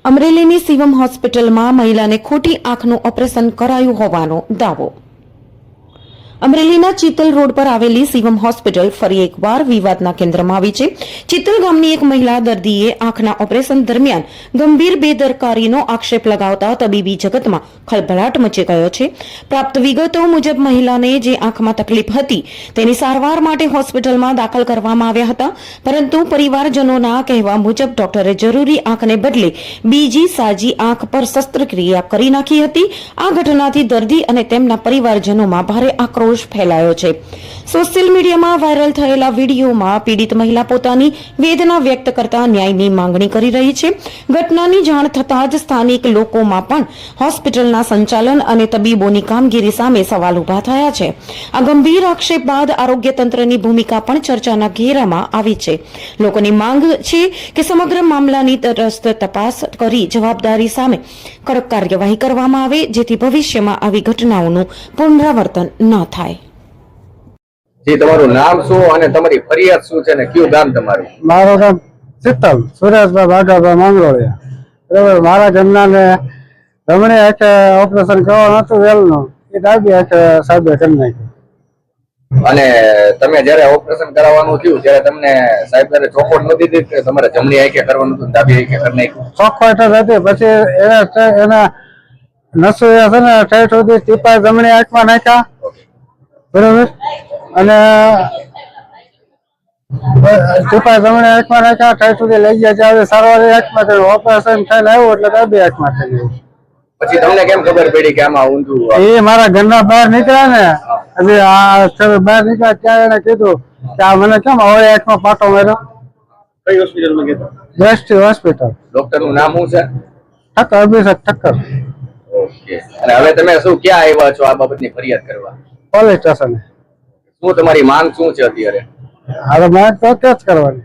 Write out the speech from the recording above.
અમરેલીની શિવમ હોસ્પિટલમાં મહિલાને ખોટી આંખનું ઓપરેશન કરાયું હોવાનો દાવો। અમરેલીના ચિત્તલ રોડ પર આવેલી શિવમ હોસ્પિટલ ફરી એકવાર વિવાદના કેન્દ્રમાં આવી છે। ચિત્તલ ગામની એક મહિલા દર્દીએ આંખના ઓપરેશન દરમિયાન ગંભીર બેદરકારીનો આક્ષેપ લગાવતા તબીબી જગતમાં ખળભળાટ મચી ગયો છે। પ્રાપ્ત વિગતો મુજબ મહિલાને જે આંખમાં તકલીફ હતી તેની સારવાર માટે હોસ્પિટલમાં દાખલ કરવામાં આવ્યા હતા, પરંતુ પરિવારજનોના કહેવા મુજબ ડોક્ટરે જરૂરી આંખને બદલે બીજી સાજી આંખ પર શસ્ત્રક્રિયા કરી નાખી હતી। આ ઘટનાથી દર્દી અને તેમના પરિવારજનોમાં ભારે આક્રોશ ફેલાયો છે। સોશિયલ મીડિયામાં વાયરલ થયેલા વિડીયોમાં પીડિત મહિલા પોતાની વેદના વ્યક્ત કરતા ન્યાયની માંગણી કરી રહી છે। ઘટનાની જાણ થતાં જ સ્થાનિક લોકોમાં પણ હોસ્પિટલના સંચાલન અને તબીબોની કામગીરી સામે સવાલ ઉભા થયા છે। આ ગંભીર આક્ષેપ બાદ આરોગ્ય તંત્રની ભૂમિકા પણ ચર્ચાના ઘેરામાં આવી છે। લોકોની માંગ છે કે સમગ્ર મામલાની તટસ્થ તપાસ કરી જવાબદારી સામે કડક કાર્યવાહી કરવામાં આવે, જેથી ભવિષ્યમાં આવી ઘટનાઓનું પુનરાવર્તન ન થાય। જી, તમારું નામ શું અને તમારી ફરિયાદ શું છે અને કયું ગામ તમારું? મારું નામ ચિત્તલ સુરેશભાઈ બાગાભાઈ માંગરોળિયા। બરાબર, મારા જમનાને જમણી આંખે ઓપરેશન કરવાનું હતું વેલનું, એ ડાબી આંખે સાહેબે કરી નાખ્યું। અને તમે જયારે ઓપરેશન કરાવવાનું થયું ત્યારે તમને સાહેબ ચોખવટ નહોતી દીધી કે તમારે જમણી આંખે કરવાનું હતું, ડાબી આંખે કરી નાખ્યું? ચોખવટ જ હતી। પછી એના નસો છે ને ઠેઠ સુધી ટીપા જમણી આંખમાં નાખ્યા, બરાબર, અને ટીપા જમણી આંખમાં નાખ્યા, ઠેઠ સુધી લઈ ગયા ત્યારે સારવાર આંખમાં થયું, ઓપરેશન થઈને આવ્યું એટલે ડાબી આંખમાં થઈ ગયું। પછી તમને કેમ ખબર પડી કે આમાં ઊંધું? એ મારા ઘરના બહાર નીકળ્યા ને, એટલે આ બહાર નીકળ્યા ત્યારે એને કીધું કે આ મને કેમ હવે આંખમાં પાટો માર્યો। કઈ હોસ્પિટલમાં ગયા? Best hospital. ડોક્ટર નું નામ શું છે? ઠક્કર, અભિષેક ઠક્કર। ઓકે, અને હવે તમે શું ક્યાં આવ્યા છો આ બાબતની ફરિયાદ કરવા? Police station. શું તમારી માંગ શું છે અત્યારે? હવે મારે તો કેસ કરવાની।